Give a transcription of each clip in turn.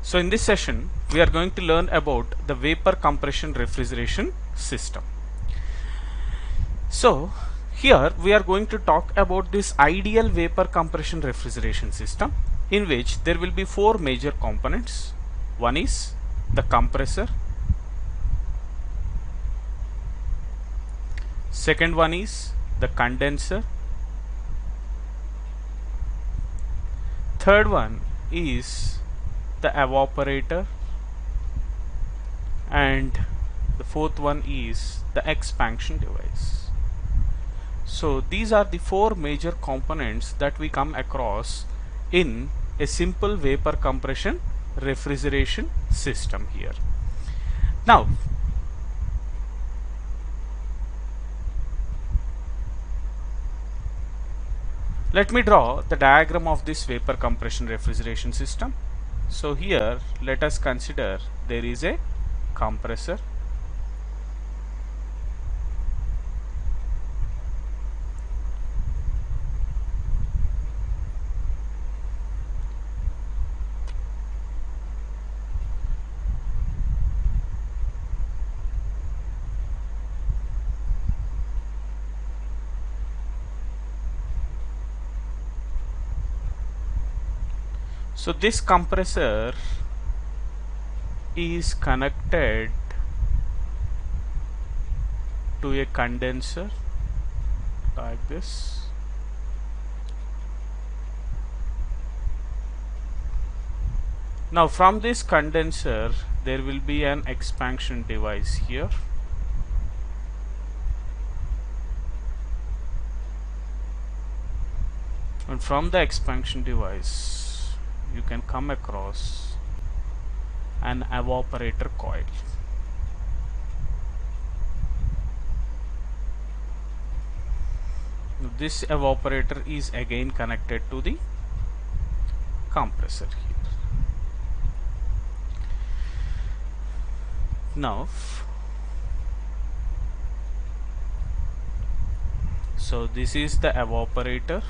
So in this session we are going to learn about the vapor compression refrigeration system. So here we are going to talk about this ideal vapor compression refrigeration system, in which there will be four major components. One is the compressor, second one is the condenser, third one is the evaporator, and the fourth one is the expansion device. So these are the four major components that we come across in a simple vapor compression refrigeration system here. Now let me draw the diagram of this vapor compression refrigeration system. So here let us consider there is a compressor, so this compressor is connected to a condenser like this. Now from this condenser there will be an expansion device here, and from the expansion device you can come across an evaporator coil. This evaporator is again connected to the compressor here. Now so this is the evaporator,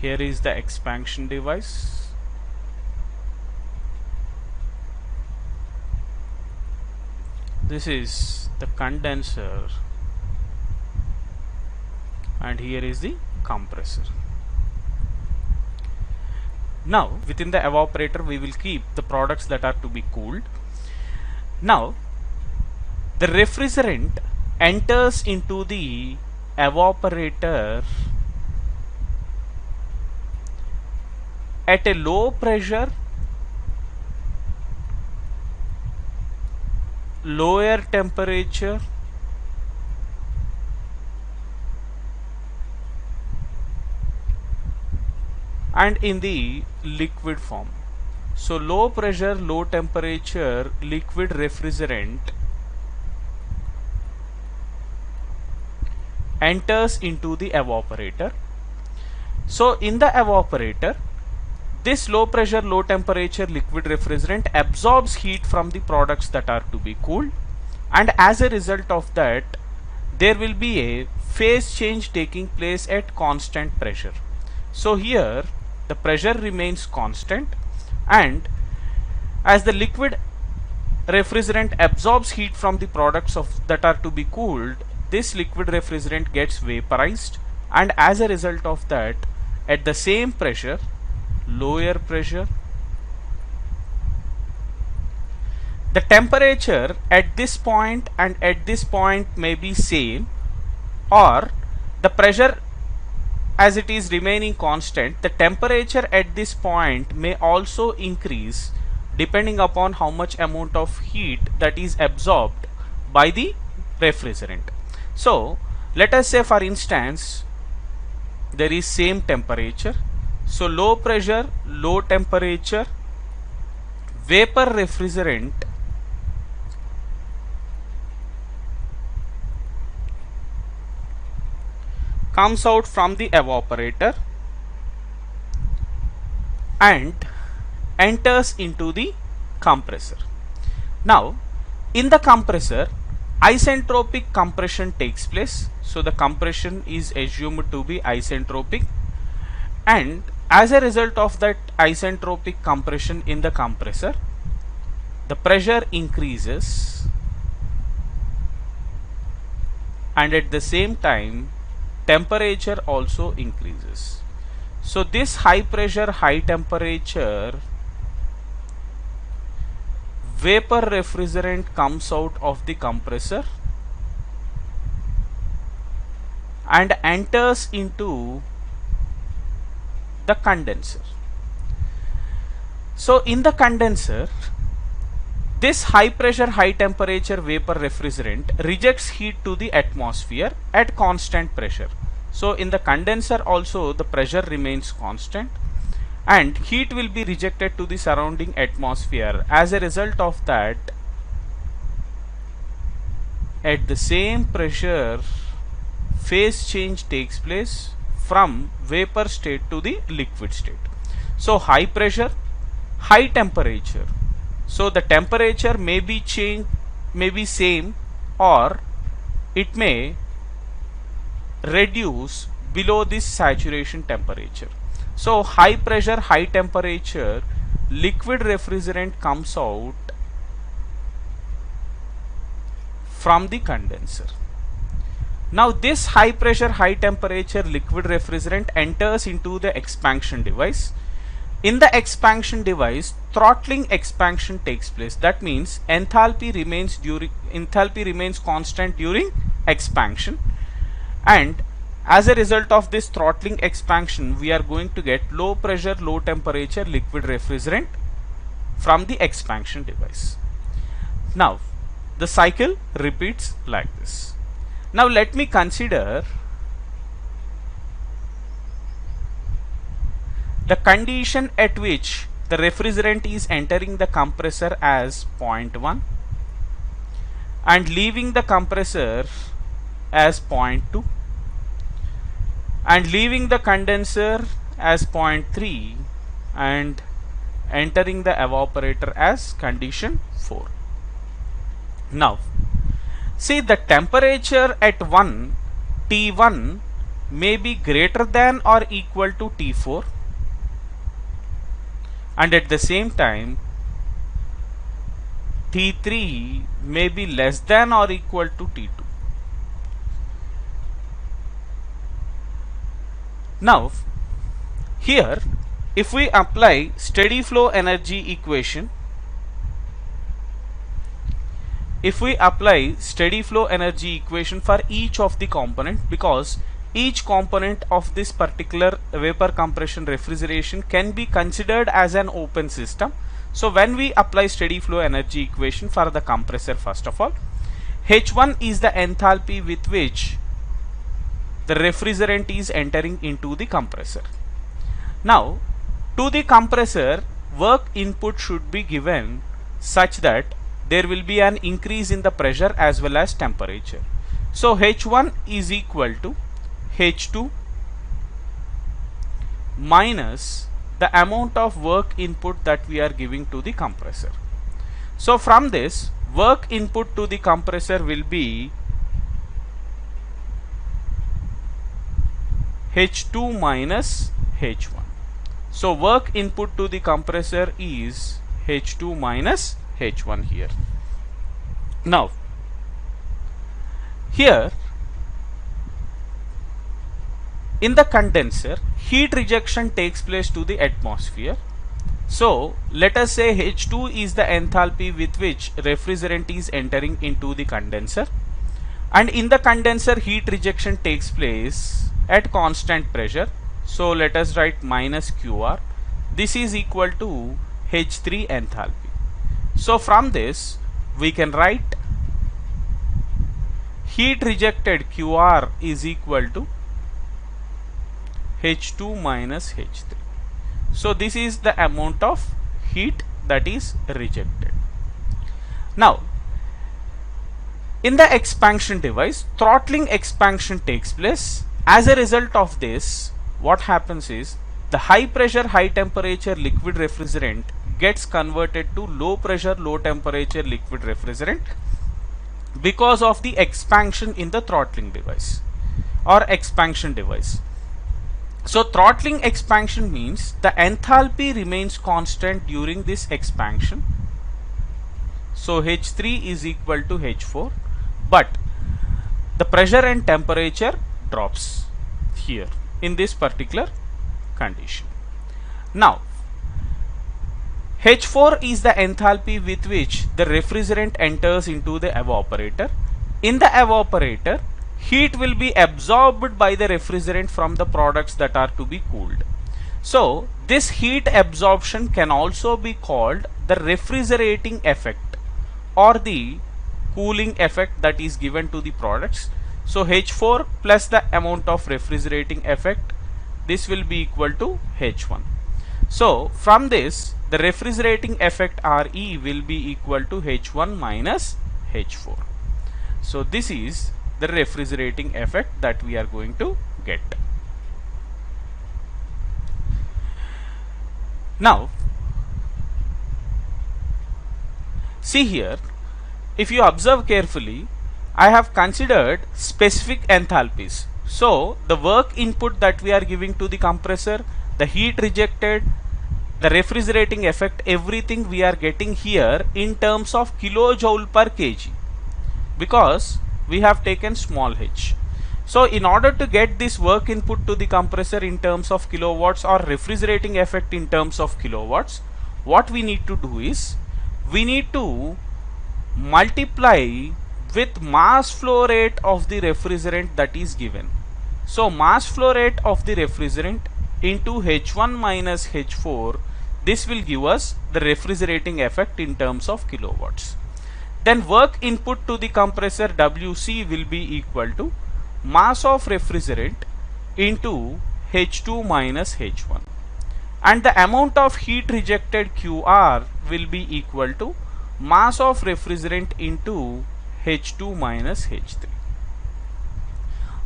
here is the expansion device, this is the condenser, and here is the compressor. Now within the evaporator we will keep the products that are to be cooled. Now the refrigerant enters into the evaporator at a low pressure, lower temperature, and in the liquid form. So low pressure, low temperature liquid refrigerant enters into the evaporator. So in the evaporator, this low pressure, low temperature liquid refrigerant absorbs heat from the products that are to be cooled, and as a result of that there will be a phase change taking place at constant pressure. So here the pressure remains constant, and as the liquid refrigerant absorbs heat from the products that are to be cooled, this liquid refrigerant gets vaporized, and as a result of that, at the same pressure, lower pressure, the temperature at this point and at this point may be same, or the pressure as it is remaining constant, the temperature at this point may also increase depending upon how much amount of heat that is absorbed by the refrigerant. So let us say for instance there is same temperature, so low pressure, low temperature vapor refrigerant comes out from the evaporator and enters into the compressor. Now in the compressor isentropic compression takes place, so the compression is assumed to be isentropic, and As a result of that isentropic compression in the compressor, the pressure increases, and at the same time temperature also increases. So this high pressure, high temperature vapor refrigerant comes out of the compressor and enters into the condenser. So in the condenser, this high pressure, high temperature vapor refrigerant rejects heat to the atmosphere at constant pressure. So in the condenser also the pressure remains constant and heat will be rejected to the surrounding atmosphere. As a result of that, at the same pressure, phase change takes place from vapor state to the liquid state. So high pressure, high temperature. So the temperature may be changed, may be same, or it may reduce below this saturation temperature. So high pressure, high temperature liquid refrigerant comes out from the condenser. Now this high pressure, high temperature liquid refrigerant enters into the expansion device. In the expansion device, throttling expansion takes place. That means enthalpy remains constant during expansion, and as a result of this throttling expansion, we are going to get low pressure, low temperature liquid refrigerant from the expansion device. Now the cycle repeats like this. Now let me consider the condition at which the refrigerant is entering the compressor as 0.1 and leaving the compressor as 0.2 and leaving the condenser as 0.3 and entering the evaporator as condition 4. Now see, the temperature at T1 may be greater than or equal to T4, and at the same time T3 may be less than or equal to T2. Now here, if we apply steady flow energy equation, for each of the component, because each component of this particular vapor compression refrigeration can be considered as an open system. So when we apply steady flow energy equation for the compressor, first of all, H1 is the enthalpy with which the refrigerant is entering into the compressor. Now to the compressor, work input should be given such that there will be an increase in the pressure as well as temperature. So H1 is equal to H2 minus the amount of work input that we are giving to the compressor. So from this, work input to the compressor will be H2 minus H1. So work input to the compressor is H2 minus H1 here. Now here in the condenser, heat rejection takes place to the atmosphere. So let us say H2 is the enthalpy with which refrigerant is entering into the condenser, and in the condenser heat rejection takes place at constant pressure. So let us write minus QR. This is equal to H3 enthalpy. So from this we can write heat rejected QR is equal to H2 minus H3. So this is the amount of heat that is rejected. Now in the expansion device, throttling expansion takes place. As a result of this, what happens is the high pressure, high temperature liquid refrigerant gets converted to low pressure, low temperature liquid refrigerant because of the expansion in the throttling device or expansion device. So throttling expansion means the enthalpy remains constant during this expansion. So H3 is equal to H4, but the pressure and temperature drops here in this particular condition. Now H4 is the enthalpy with which the refrigerant enters into the evaporator. In the evaporator, heat will be absorbed by the refrigerant from the products that are to be cooled. So this heat absorption can also be called the refrigerating effect or the cooling effect that is given to the products. So H4 plus the amount of refrigerating effect, this will be equal to H1. So from this, the refrigerating effect RE will be equal to H1 minus H4. So this is the refrigerating effect that we are going to get. Now see here, if you observe carefully, I have considered specific enthalpies. So the work input that we are giving to the compressor, the heat rejected, the refrigerating effect, everything we are getting here in terms of kilojoule per kg, because we have taken small h. So in order to get this work input to the compressor in terms of kilowatts or refrigerating effect in terms of kilowatts, what we need to do is we need to multiply with mass flow rate of the refrigerant that is given. So mass flow rate of the refrigerant into H1 minus H4, this will give us the refrigerating effect in terms of kilowatts. Then work input to the compressor WC will be equal to mass of refrigerant into H2 minus H1, and the amount of heat rejected QR will be equal to mass of refrigerant into H2 minus H3.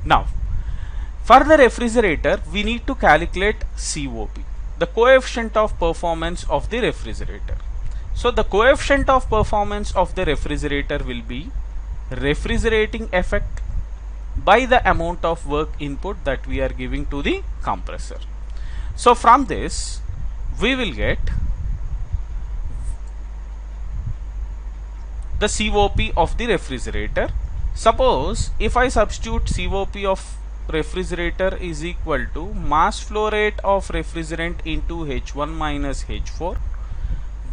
Now for the refrigerator, we need to calculate COP, the coefficient of performance of the refrigerator. So the coefficient of performance of the refrigerator will be refrigerating effect by the amount of work input that we are giving to the compressor. So from this we will get the COP of the refrigerator. Suppose if I substitute COP of refrigerator is equal to mass flow rate of refrigerant into H1 minus H4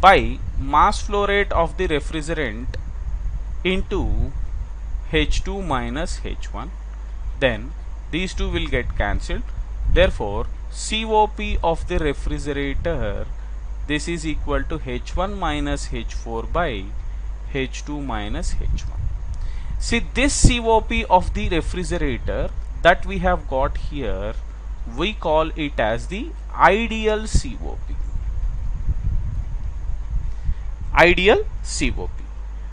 by mass flow rate of the refrigerant into H2 minus H1, then these two will get cancelled. Therefore COP of the refrigerator, this is equal to H1 minus H4 by H2 minus H1. See, this COP of the refrigerator that we have got here, we call it as the ideal COP. Ideal COP.